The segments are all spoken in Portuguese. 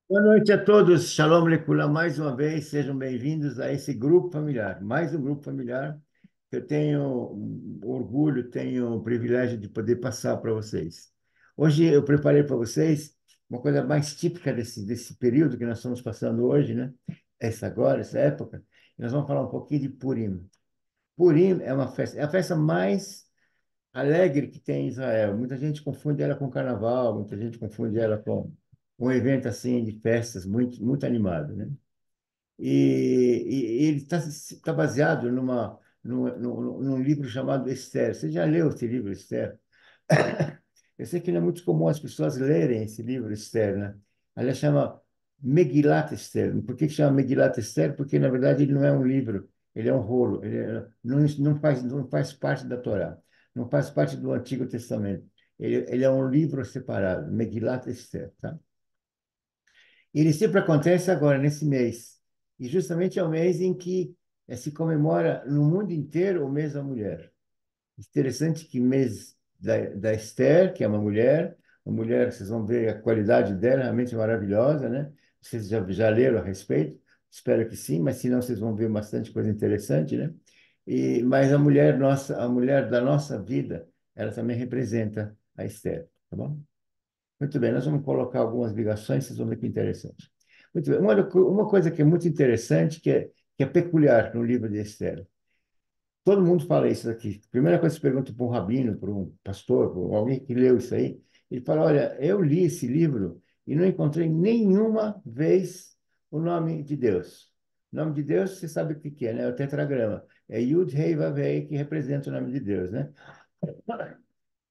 Boa noite a todos. Shalom Lekulá, mais uma vez, sejam bem-vindos a esse grupo familiar, mais um grupo familiar que eu tenho orgulho, tenho o privilégio de poder passar para vocês. Hoje eu preparei para vocês uma coisa mais típica desse período que nós estamos passando hoje, né? Essa época. E nós vamos falar um pouquinho de Purim. Purim é uma festa, é a festa mais alegre que tem em Israel. Muita gente confunde ela com carnaval, muita gente confunde ela com um evento assim de festas muito animado, né? E ele está baseado num livro chamado Esther. Você já leu esse livro, Esther? Eu sei que não é muito comum as pessoas lerem esse livro, Esther, né? Ela chama Megilat Esther. Por que chama Megilat Esther? Porque, na verdade, ele não é um livro, ele é um rolo. Não faz parte da Torá, não faz parte do Antigo Testamento. Ele é um livro separado, Megilat Esther, tá? E ele sempre acontece agora, nesse mês. E justamente é o mês em que se comemora no mundo inteiro o mês da mulher. Interessante que mês da Esther, que é uma mulher, vocês vão ver a qualidade dela, realmente maravilhosa, né? Vocês já leram a respeito? Espero que sim, mas se não, vocês vão ver bastante coisa interessante, né? Mas a mulher nossa, a mulher da nossa vida, ela também representa a Esther, tá bom? Muito bem, nós vamos colocar algumas ligações, vocês vão ver que interessante. Muito bem, uma coisa que é muito interessante, que é peculiar no livro de Esther. Todo mundo fala isso aqui. Primeira coisa que você pergunta para um rabino, para um pastor, para alguém que leu isso aí, ele fala: Olha, eu li esse livro e não encontrei nenhuma vez o nome de Deus. O nome de Deus, você sabe o que que é, né? É o tetragrama. É Yud, Rei, Vav, Hei, que representa o nome de Deus, né?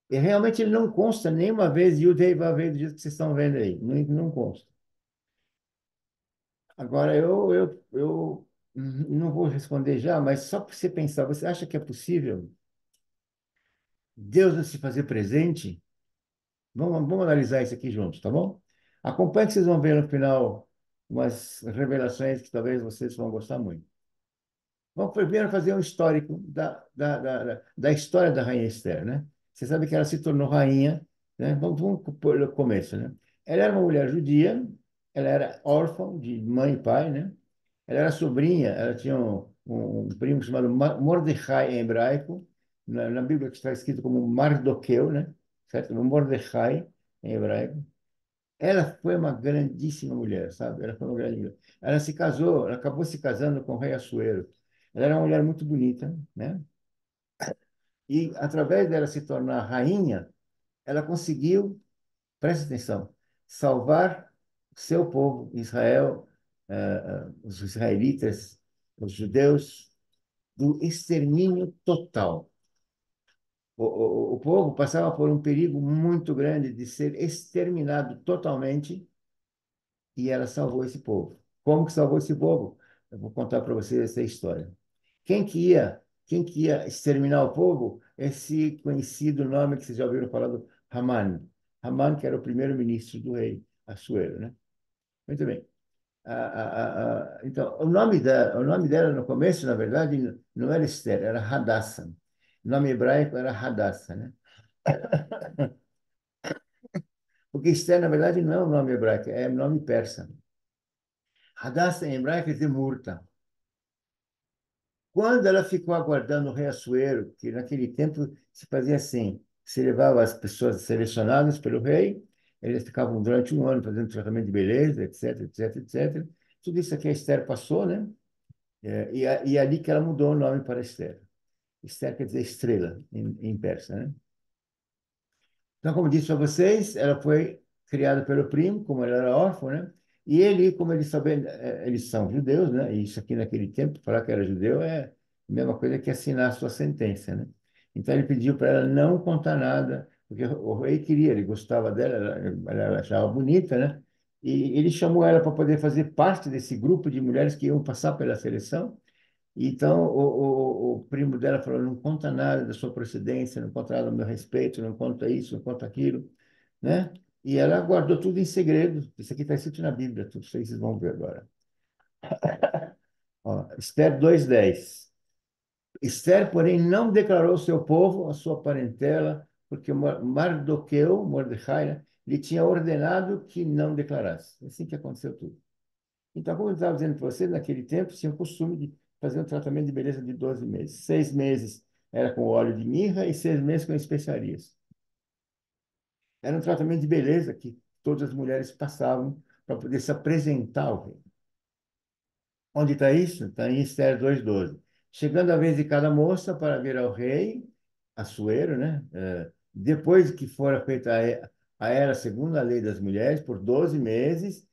E realmente ele não consta nenhuma vez Yud, Rei, Vav, Hei, do jeito que vocês estão vendo aí. Não consta. Agora, eu não vou responder já, mas só para você pensar, você acha que é possível Deus não se fazer presente? Vamos analisar isso aqui juntos, tá bom? Acompanhe que vocês vão ver no final umas revelações que talvez vocês vão gostar muito. Vamos primeiro fazer um histórico da história da Rainha Esther, né? Você sabe que ela se tornou rainha, né? Vamos pelo começo, né? Ela era uma mulher judia, ela era órfã de mãe e pai, né? Ela era sobrinha, ela tinha um primo chamado Mordecai em hebraico, na Bíblia que está escrito como Mardoqueu, né? Certo? Mordecai em hebraico. Ela foi uma grandíssima mulher, sabe? Ela foi uma grande mulher. Ela se casou, ela acabou se casando com o rei Assuero. Ela era uma mulher muito bonita, né? E através dela se tornar rainha, ela conseguiu, preste atenção, salvar seu povo, Israel, os israelitas, os judeus, do extermínio total. O povo passava por um perigo muito grande de ser exterminado totalmente e ela salvou esse povo. Como que salvou esse povo? Eu vou contar para vocês essa história. Quem que ia exterminar o povo? Esse conhecido nome que vocês já ouviram falar do Haman. Haman, que era o primeiro-ministro do rei Assuero, né? Muito bem. Então, o nome dela no começo, na verdade, não era Esther, era Hadassah. O nome hebraico era Hadassah, né? Porque Esther, na verdade, não é um nome hebraico, é um nome persa. Hadassah em hebraico quer dizer murta. Quando ela ficou aguardando o rei Assuero, que naquele tempo se fazia assim, se levava as pessoas selecionadas pelo rei, eles ficavam durante um ano fazendo tratamento de beleza, etc, etc, etc. Tudo isso aqui a Esther passou, né? E ali que ela mudou o nome para Esther. Esther quer dizer estrela em persa, né? Então, como disse para vocês, ela foi criada pelo primo, como ela era órfã, né? E ele, como eles sabem, eles são judeus, né? E isso aqui naquele tempo, falar que era judeu é a mesma coisa que assinar a sua sentença, né? Então ele pediu para ela não contar nada, porque o rei queria, ele gostava dela, ela achava bonita, né? E ele chamou ela para poder fazer parte desse grupo de mulheres que iam passar pela seleção. Então, o primo dela falou: não conta nada da sua procedência, não conta nada do meu respeito, não conta isso, não conta aquilo, né? E ela guardou tudo em segredo. Isso aqui está escrito na Bíblia, tudo isso aí vocês vão ver agora. Ó, Esther 2:10. Esther, porém, não declarou ao seu povo a sua parentela, porque Mardoqueu, Mordecai, né, lhe tinha ordenado que não declarasse. É assim que aconteceu tudo. Então, como eu estava dizendo para você, naquele tempo tinha o costume de fazer um tratamento de beleza de 12 meses. 6 meses era com óleo de mirra e 6 meses com especiarias. Era um tratamento de beleza que todas as mulheres passavam para poder se apresentar ao rei. Onde está isso? Está em Esther 2:12. Chegando a vez de cada moça para vir ao rei, Assuero, né? Depois que fora feita a era segundo a lei das mulheres, por 12 meses,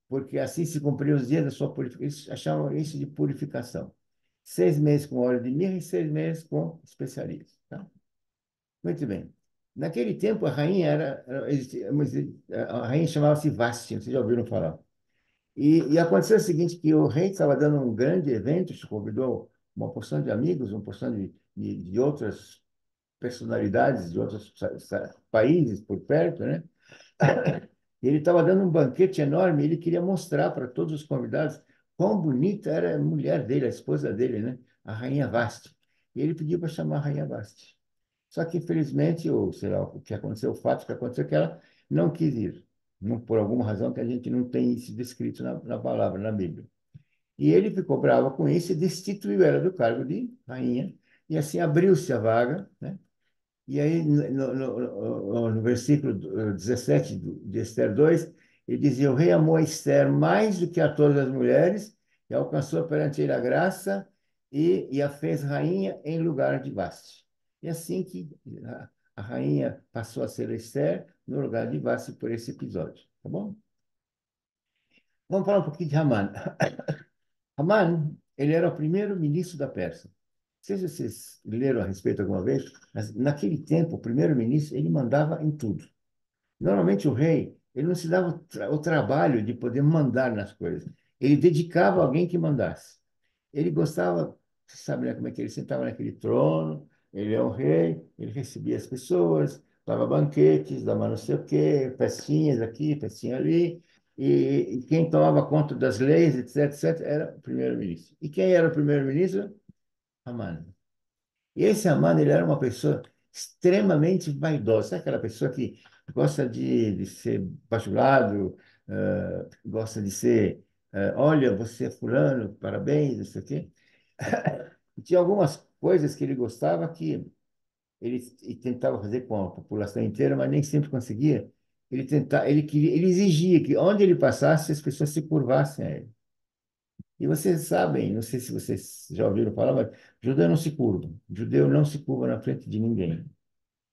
porque assim se cumpriam os dias da sua purificação. Eles achavam isso de purificação. 6 meses com óleo de mirra e 6 meses com especiarias. Tá? Muito bem. Naquele tempo, a rainha a rainha chamava-se Vasti, vocês já ouviram falar. E aconteceu o seguinte, que o rei estava dando um grande evento, se convidou uma porção de amigos, uma porção de outras personalidades de outros países por perto, né? E ele estava dando um banquete enorme, e ele queria mostrar para todos os convidados quão bonita era a mulher dele, a esposa dele, né? A Rainha Vasti. E ele pediu para chamar a Rainha Vasti. Só que, infelizmente, ou sei lá, o que aconteceu, o fato que aconteceu é que ela não quis ir, não, por alguma razão que a gente não tem isso descrito na palavra, na Bíblia. E ele ficou bravo com isso e destituiu ela do cargo de rainha, e assim abriu-se a vaga, né? E aí, no versículo 17 de Esther 2, ele dizia: O rei amou a Esther mais do que a todas as mulheres, e alcançou perante ele a graça, e a fez rainha em lugar de Vaste. E assim que a rainha passou a ser Esther no lugar de Vaste por esse episódio. Tá bom? Vamos falar um pouquinho de Haman. Haman, ele era o primeiro ministro da Pérsia. Não sei se vocês leram a respeito alguma vez, mas naquele tempo, o primeiro-ministro, ele mandava em tudo. Normalmente o rei, ele não se dava o trabalho de poder mandar nas coisas. Ele dedicava alguém que mandasse. Ele gostava, você sabe, né, como é que ele sentava naquele trono, ele é um rei, ele recebia as pessoas, dava banquetes, dava não sei o quê, festinhas aqui, festinha ali, e quem tomava conta das leis, etc, etc, era o primeiro-ministro. E quem era o primeiro-ministro? Haman. E esse Amano, ele era uma pessoa extremamente vaidosa. Sabe aquela pessoa que gosta de ser bajulado, gosta de ser, olha, você é fulano, parabéns, não sei o quê. E tinha algumas coisas que ele gostava que ele tentava fazer com a população inteira, mas nem sempre conseguia. Ele exigia que onde ele passasse, as pessoas se curvassem a ele. E vocês sabem, não sei se vocês já ouviram falar, mas judeu não se curva. Judeu não se curva na frente de ninguém.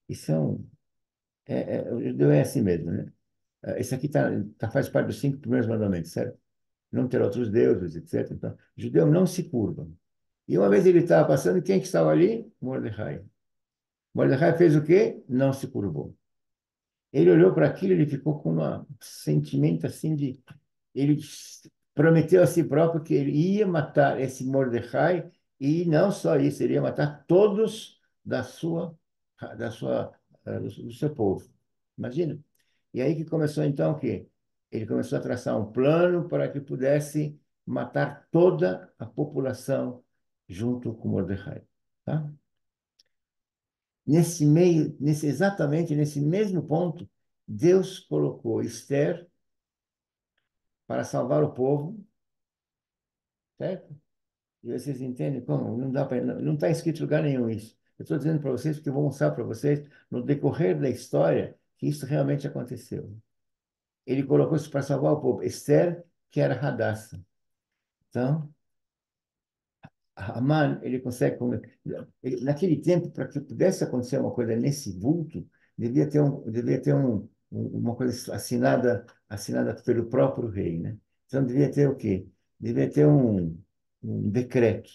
Isso o judeu é assim mesmo, né? Esse aqui faz parte dos 5 primeiros mandamentos, certo? Não ter outros deuses, etc. Então, judeu não se curva. E uma vez ele estava passando, quem que estava ali? Mordecai. Mordecai fez o quê? Não se curvou. Ele olhou para aquilo, ele ficou com um sentimento assim de ele prometeu a si próprio que ele ia matar esse Mordecai e não só isso, ele ia matar todos da sua, do seu povo. Imagina? E aí que começou então o quê? Ele começou a traçar um plano para que pudesse matar toda a população junto com Mordecai, tá? Nesse meio, exatamente nesse mesmo ponto, Deus colocou Esther para salvar o povo, certo? E vocês entendem como? Não dá para, não está escrito em lugar nenhum isso. Eu estou dizendo para vocês porque eu vou mostrar para vocês, no decorrer da história, que isso realmente aconteceu. Ele colocou isso para salvar o povo. Esther, que era Hadassah. Então, Haman, ele consegue. Naquele tempo, para que pudesse acontecer uma coisa nesse vulto, uma coisa assinada pelo próprio rei, né? Então, devia ter o quê? Devia ter um decreto.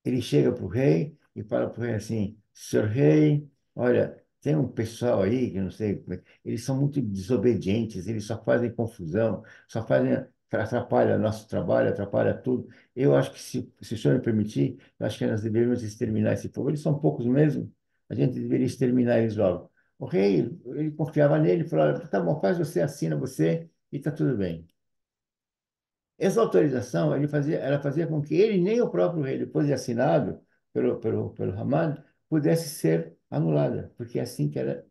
Ele chega para o rei e fala para o rei assim: Senhor rei, olha, tem um pessoal aí que eu não sei, eles são muito desobedientes, eles só fazem confusão, só fazem, atrapalha nosso trabalho, atrapalha tudo. Eu acho que se o senhor me permitir, eu acho que nós deveríamos exterminar esse povo. Eles são poucos mesmo, a gente deveria exterminar eles logo. O rei, ele confiava nele, falou: olha, tá bom, faz você, assina você e está tudo bem. Essa autorização ela fazia com que ele, nem o próprio rei, depois de assinado pelo Haman, pudesse ser anulada, porque é assim que era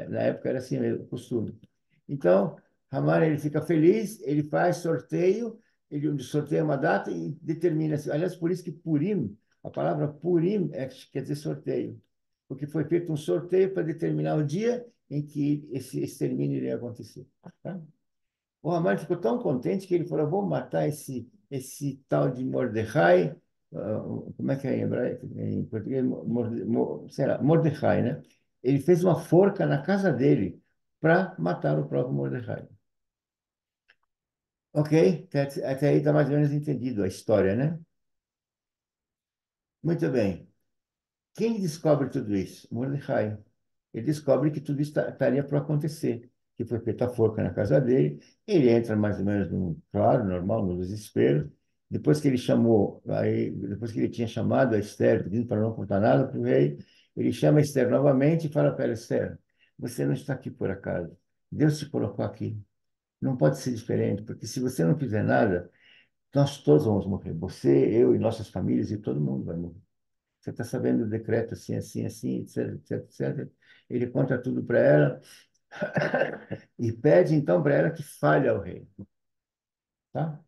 Na época era assim mesmo, o costume. Então, Haman ele fica feliz, ele faz sorteio, ele sorteia uma data e determina. Aliás, por isso que Purim, a palavra Purim quer dizer sorteio, porque foi feito um sorteio para determinar o dia em que esse extermínio iria acontecer. Tá? O Haman ficou tão contente que ele falou: vou matar esse tal de Mordecai. Como é que é em hebraico? Em português, sei lá, Mordecai, né? Ele fez uma forca na casa dele para matar o próprio Mordecai. Ok? Até aí está mais ou menos entendido a história, né? Muito bem. Quem descobre tudo isso? Mordecai. Ele descobre que tudo isso estaria para acontecer, que foi feita a forca na casa dele. Ele entra mais ou menos, claro, normal, no desespero. Depois que ele chamou, aí, depois que ele tinha chamado a Esther, pedindo para não contar nada para o rei, ele chama a Esther novamente e fala para ela: Esther, você não está aqui por acaso. Deus te colocou aqui. Não pode ser diferente, porque se você não fizer nada, nós todos vamos morrer. Você, eu e nossas famílias e todo mundo vai morrer. Você está sabendo do decreto assim, assim, assim, etc, etc, etc. Ele conta tudo para ela e pede então para ela que fale ao rei. Tá?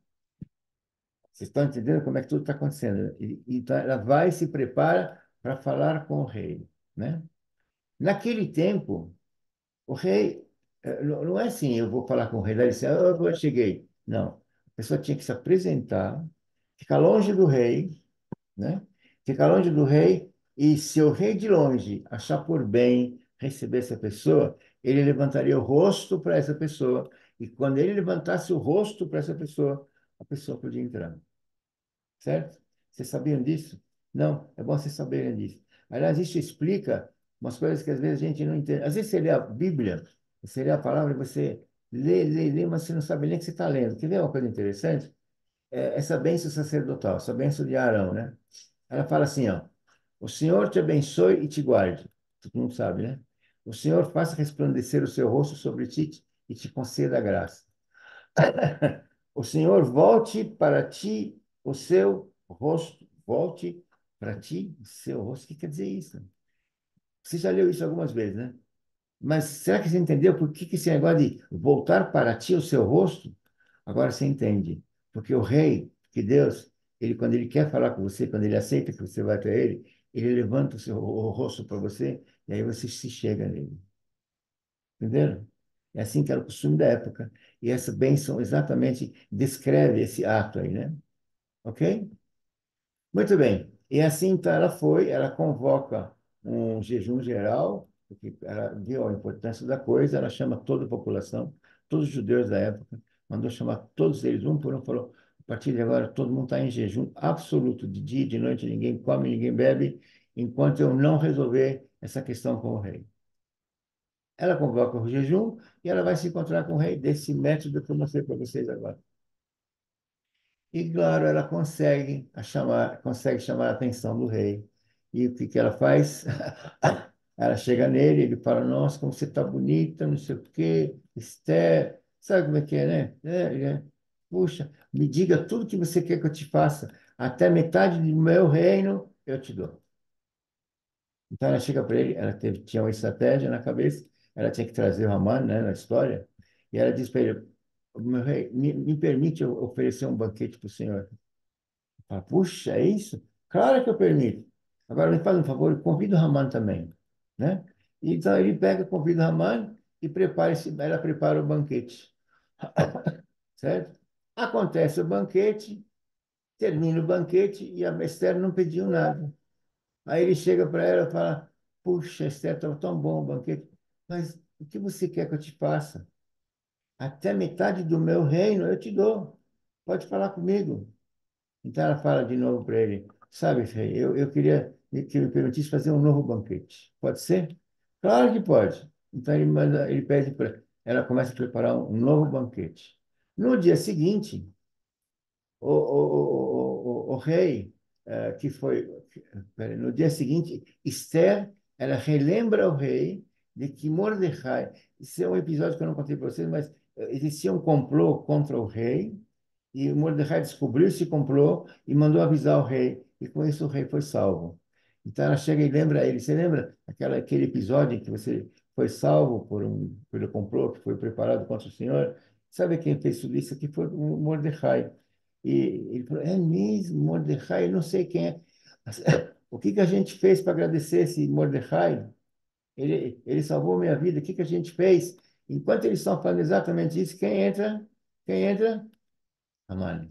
Vocês estão entendendo como é que tudo está acontecendo? Então ela vai e se prepara para falar com o rei. Né? Naquele tempo, o rei, não é assim, eu vou falar com o rei, daí ele diz, eu cheguei. Não. A pessoa tinha que se apresentar, ficar longe do rei, né? Ficar longe do rei, e se o rei de longe achar por bem receber essa pessoa, ele levantaria o rosto para essa pessoa, e quando ele levantasse o rosto para essa pessoa, a pessoa podia entrar, certo? Vocês sabiam disso? Não, é bom vocês saberem disso. Aliás, isso explica umas coisas que às vezes a gente não entende. Às vezes você lê a Bíblia, você lê a palavra e você lê, lê, lê, mas você não sabe nem o que você está lendo. Quer ver uma coisa interessante? Essa bênção sacerdotal, essa bênção de Arão, né? Ela fala assim, ó, o Senhor te abençoe e te guarde. Todo mundo sabe, né? O Senhor faça resplandecer o seu rosto sobre ti e te conceda graça. O Senhor volte para ti o seu rosto. Volte para ti o seu rosto. O que quer dizer isso? Você já leu isso algumas vezes, né? Mas será que você entendeu por que esse negócio de voltar para ti o seu rosto? Agora você entende. Porque o rei, que Deus, ele, quando ele quer falar com você, quando ele aceita que você vai até ele, ele levanta o rosto para você e aí você se chega nele. Entenderam? É assim que era o costume da época. E essa bênção exatamente descreve esse ato aí, né? Ok? Muito bem. E assim, então, ela convoca um jejum geral, porque ela viu a importância da coisa, ela chama toda a população, todos os judeus da época, mandou chamar todos eles, um por um, falou, a partir de agora todo mundo está em jejum absoluto, de dia e de noite, ninguém come, ninguém bebe, enquanto eu não resolver essa questão com o rei. Ela convoca o jejum e ela vai se encontrar com o rei desse método que eu mostrei para vocês agora. E, claro, ela consegue chamar a atenção do rei. E o que que ela faz? Ela chega nele, ele fala, nossa, como você está bonita, não sei o quê, Esther, sabe como é que é, né? Puxa, me diga tudo que você quer que eu te faça. Até metade do meu reino eu te dou. Então ela chega para ele, tinha uma estratégia na cabeça, ela tinha que trazer o Haman, né, na história, e ela diz para ele, meu rei, me permite eu oferecer um banquete para o senhor. Fala, puxa, é isso? Claro que eu permito. Agora me faz um favor, convida o Raman também, né? Então ele pega, convida o Raman e ela prepara o banquete, certo? Acontece o banquete, termina o banquete e a Esther não pediu nada. Aí ele chega para ela e fala, puxa, Esther, estava tão bom o banquete, mas o que você quer que eu te faça? Até metade do meu reino eu te dou. Pode falar comigo. Então ela fala de novo para ele, sabe, rei, eu queria que me permitisse fazer um novo banquete. Pode ser? Claro que pode. Então ele pede para ela começa a preparar um novo banquete. No dia seguinte, o rei, que foi, no dia seguinte, Esther, ela relembra o rei de que Mordecai, isso é um episódio que eu não contei para vocês, mas existia um complô contra o rei, e Mordecai descobriu esse complô e mandou avisar o rei, e com isso o rei foi salvo. Então ela chega e lembra ele. Você lembra aquele episódio em que você foi salvo pelo complô que foi preparado contra o Senhor. Sabe quem fez tudo isso aqui foi o Mordecai. E ele falou, é mesmo, Mordecai, eu não sei quem é. Mas, o que que a gente fez para agradecer esse Mordecai? Ele salvou minha vida, o que que a gente fez? Enquanto eles estão falando exatamente isso, quem entra? Quem entra? Haman.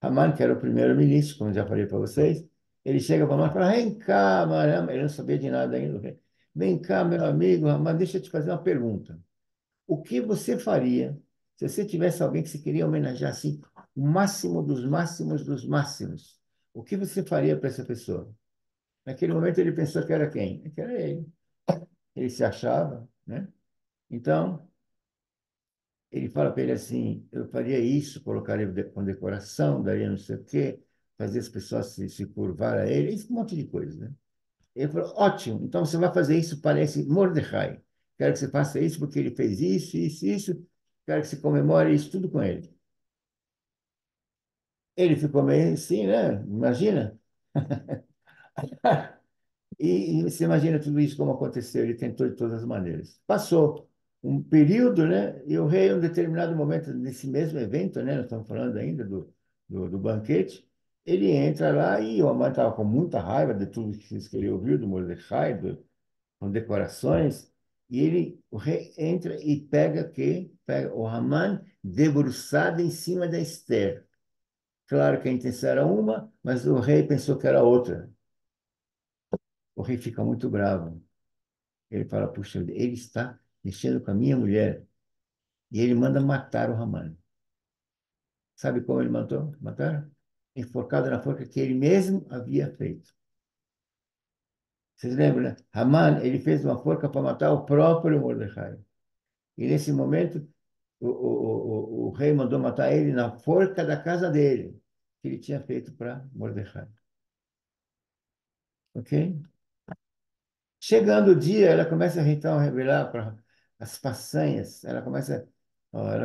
Haman, que era o primeiro-ministro, como já falei para vocês, ele chega para Haman e fala, vem cá, Haman, ele não sabia de nada ainda. Vem cá, meu amigo, Haman, deixa eu te fazer uma pergunta. O que você faria se você tivesse alguém que você queria homenagear assim, o máximo dos máximos dos máximos? O que você faria para essa pessoa? Naquele momento ele pensou que era quem? Que era ele. Ele se achava, né? Então, ele fala para ele assim, eu faria isso, colocaria com decoração, daria não sei o quê, fazer as pessoas se curvar a ele, esse monte de coisa, né? Ele falou, ótimo, então você vai fazer isso para esse Mordecai. Quero que você faça isso porque ele fez isso, isso, isso. Quero que você comemore isso tudo com ele. Ele ficou meio assim, né? Imagina. E você imagina tudo isso como aconteceu. Ele tentou de todas as maneiras. Passou um período, né? E o rei, em um determinado momento desse mesmo evento, né? Nós estamos falando ainda do banquete. Ele entra lá e o Amã estava com muita raiva de tudo que ele ouviu do Mordecai, com decorações. E o rei entra e pega o Haman debruçado em cima da Esther. Claro que a intenção era uma, mas o rei pensou que era outra. O rei fica muito bravo. Ele fala, puxa, ele está mexendo com a minha mulher. E ele manda matar o Haman. Sabe como ele matou? Mataram? Enforcado na forca que ele mesmo havia feito. Vocês lembram, né? Haman, ele fez uma forca para matar o próprio Mordecai. E nesse momento, o rei mandou matar ele na forca da casa dele, que ele tinha feito para Mordecai. Ok? Chegando o dia, ela começa então a revelar para as façanhas. Ela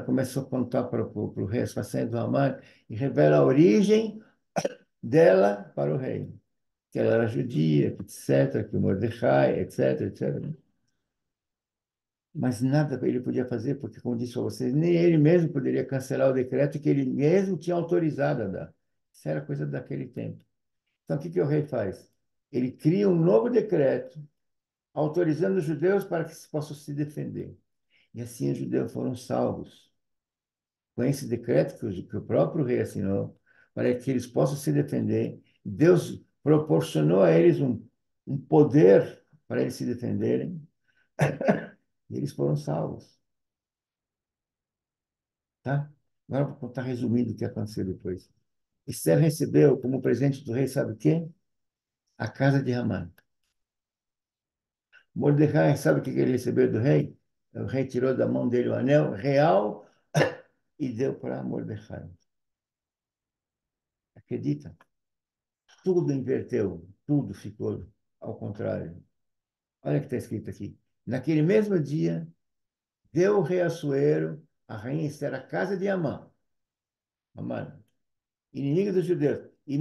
começou a contar para o rei as façanhas do Haman e revela a origem dela para o rei. Que ela era judia, etc., que o Mordecai, etc., etc. Mas nada ele podia fazer, porque, como disse a vocês, nem ele mesmo poderia cancelar o decreto que ele mesmo tinha autorizado a dar. Isso era coisa daquele tempo. Então, o que que o rei faz? Ele cria um novo decreto autorizando os judeus para que possam se defender. E assim os judeus foram salvos. Com esse decreto que o próprio rei assinou, para que eles possam se defender, Deus proporcionou a eles um poder para eles se defenderem, e eles foram salvos. Tá? Agora vou contar resumindo o que aconteceu depois. Esther recebeu como presente do rei, sabe o quê? A casa de Ramã. Mordecai, sabe o que ele recebeu do rei? O rei tirou da mão dele o anel real e deu para Mordecai. Acredita? Tudo inverteu, tudo ficou ao contrário. Olha o que está escrito aqui. Naquele mesmo dia, deu o rei Assuero, a rainha Esther, a casa de Amã, inimigo dos judeus. E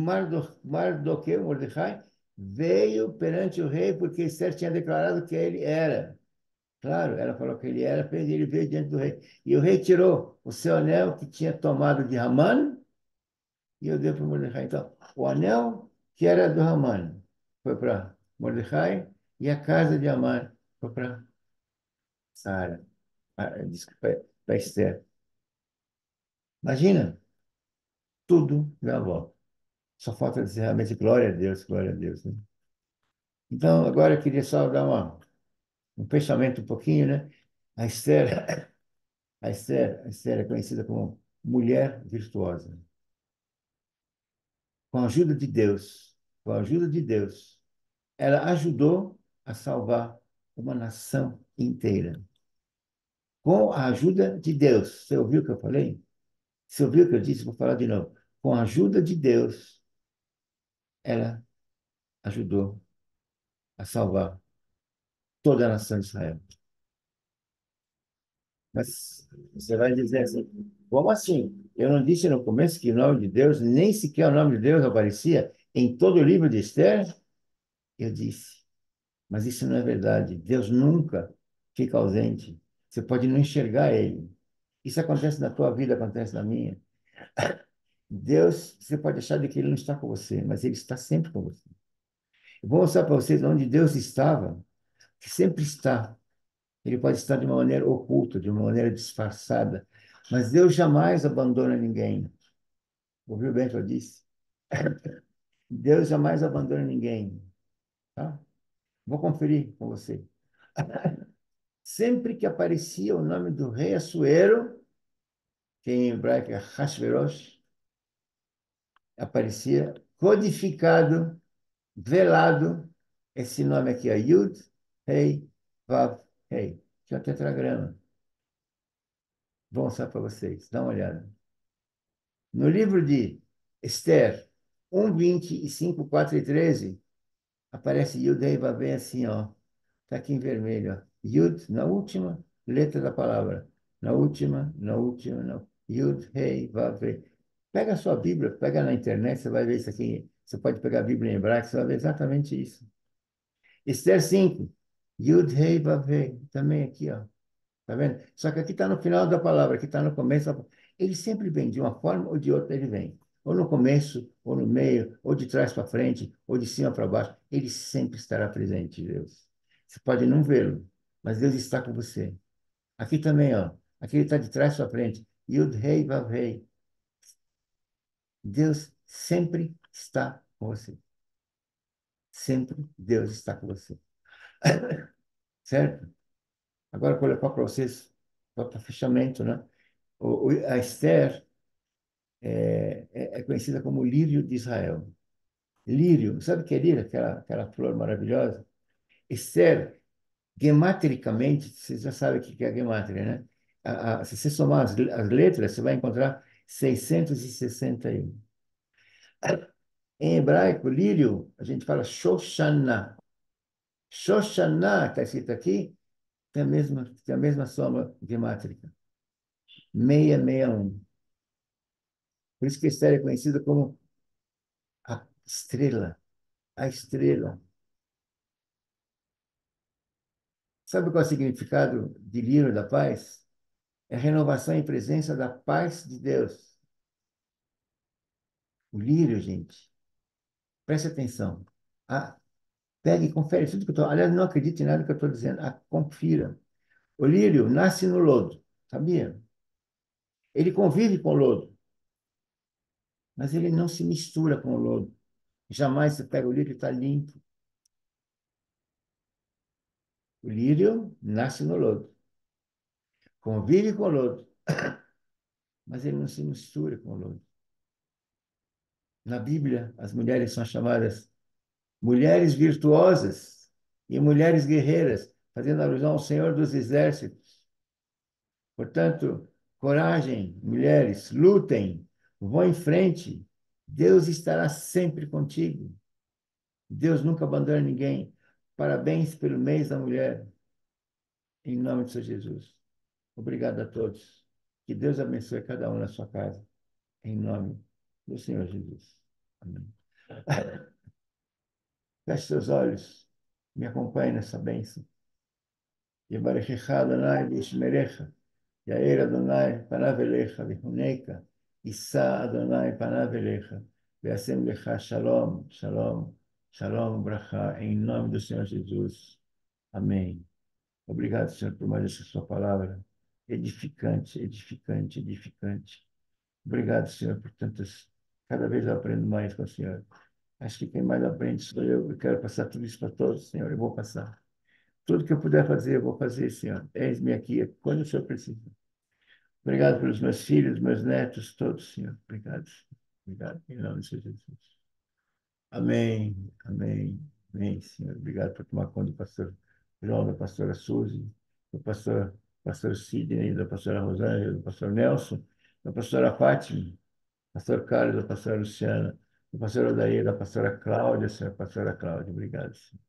Mardoqueu, Mordecai, veio perante o rei porque Esther tinha declarado que ele era. Claro, ela falou que ele era, fez, ele veio diante do rei. E o rei tirou o seu anel que tinha tomado de Ramã e eu dei para Mordecai. Então, o anel que era do Ramã foi para Mordecai e a casa de Amã foi para Sara, desculpa, para Esther. Imagina, tudo dá a volta. Só falta dizer realmente glória a Deus, né? Então, agora eu queria só dar um pensamento um pouquinho, né? A Esther, a Esther é conhecida como mulher virtuosa. Com a ajuda de Deus, com a ajuda de Deus, ela ajudou a salvar uma nação inteira. Com a ajuda de Deus. Você ouviu o que eu falei? Você ouviu o que eu disse? Vou falar de novo. Com a ajuda de Deus, ela ajudou a salvar toda a nação de Israel. Mas você vai dizer assim, como assim? Eu não disse no começo que o nome de Deus, nem sequer o nome de Deus aparecia em todo o livro de Esther? Eu disse, mas isso não é verdade. Deus nunca fica ausente. Você pode não enxergar ele. Isso acontece na tua vida, acontece na minha. Deus, você pode achar de que ele não está com você, mas ele está sempre com você. Eu vou mostrar para vocês onde Deus estava, que sempre está. Ele pode estar de uma maneira oculta, de uma maneira disfarçada, mas Deus jamais abandona ninguém. Ouviu bem o que eu disse? Deus jamais abandona ninguém. Tá? Vou conferir com você. Sempre que aparecia o nome do rei Assuero, que em hebraico é Hashverosh, aparecia codificado, velado, esse nome aqui, é Yud, Rei, Vav, Rei. Que é o tetragrama. Vou mostrar para vocês, dá uma olhada. No livro de Esther 1:20 e 5:4 e 13, aparece Yud, Rei, Vav, Rei assim, ó. Está aqui em vermelho, ó. Yud, na última letra da palavra. Na última, não. Yud, Rei, Vav, Rei. Pega a sua Bíblia, pega na internet, você vai ver isso aqui. Você pode pegar a Bíblia em hebraico, você vai ver exatamente isso. Esther 5, Yud, Rei, Vav, Rei. Também aqui, ó. Tá vendo? Só que aqui está no final da palavra, aqui está no começo. Ele sempre vem, de uma forma ou de outra ele vem. Ou no começo, ou no meio, ou de trás para frente, ou de cima para baixo. Ele sempre estará presente, Deus. Você pode não vê-lo, mas Deus está com você. Aqui também, ó. Aqui ele está de trás para frente. Yud, Rei, Vav, Rei. Deus sempre está com você. Sempre Deus está com você. Certo? Agora, vou colocar para vocês, para fechamento, né? A Esther é conhecida como lírio de Israel. Lírio, sabe o que é lírio? Aquela flor maravilhosa. Esther, gematricamente, você já sabe o que é gematria, né? Se você somar as letras, você vai encontrar 661. Em hebraico, lírio, a gente fala Shoshana. Shoshana, que está escrito aqui, tem a mesma soma gemátrica. 661. Por isso que Esther é conhecida como a estrela. A estrela. Sabe qual é o significado de lírio da paz? É renovação em presença da paz de Deus. O lírio, gente, preste atenção. Ah, pegue e confere tudo que eu estou... Aliás, não acredite em nada que eu estou dizendo. Ah, confira. O lírio nasce no lodo, sabia? Ele convive com o lodo, mas ele não se mistura com o lodo. Jamais você pega o lírio e está limpo. O lírio nasce no lodo, convive com o lodo, mas ele não se mistura com o lodo. Na Bíblia, as mulheres são chamadas mulheres virtuosas e mulheres guerreiras, fazendo alusão ao Senhor dos Exércitos. Portanto, coragem, mulheres, lutem, vão em frente. Deus estará sempre contigo. Deus nunca abandona ninguém. Parabéns pelo mês da mulher, em nome de Senhor Jesus. Obrigado a todos. Que Deus abençoe cada um na sua casa, em nome do Senhor Jesus. Amém. Feche seus olhos, me acompanhe nessa bênção. יברכך אדוני וישמרך, יאר אדוני פניו אליך ויחונקה, יישא אדוני פניו אליך, וישם לך שלום, שלום, shalom, brachá, em nome do Senhor Jesus. Amém. Obrigado, Senhor, por mais essa sua palavra edificante, edificante, edificante. Obrigado, Senhor, por tantas. Cada vez eu aprendo mais com o Senhor. Acho que quem mais aprende sou eu. Eu quero passar tudo isso para todos, Senhor. Eu vou passar. Tudo que eu puder fazer, eu vou fazer, Senhor. Eis-me aqui, quando o Senhor precisa. Obrigado pelos meus filhos, meus netos, todos, Senhor. Obrigado. Obrigado, em nome de Jesus. Amém, amém, amém, Senhor. Obrigado por tomar conta do pastor João, da pastora Suzy, do pastor Sidney, da pastora Rosângela, do pastor Nelson, da pastora Fátima, pastor Carlos, da pastora Luciana, do pastor Odair, da pastora Cláudia, Senhor, pastora Cláudia. Obrigado, Senhor.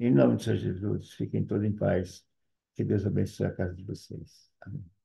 Em nome de Senhor Jesus, fiquem todos em paz. Que Deus abençoe a casa de vocês. Amém.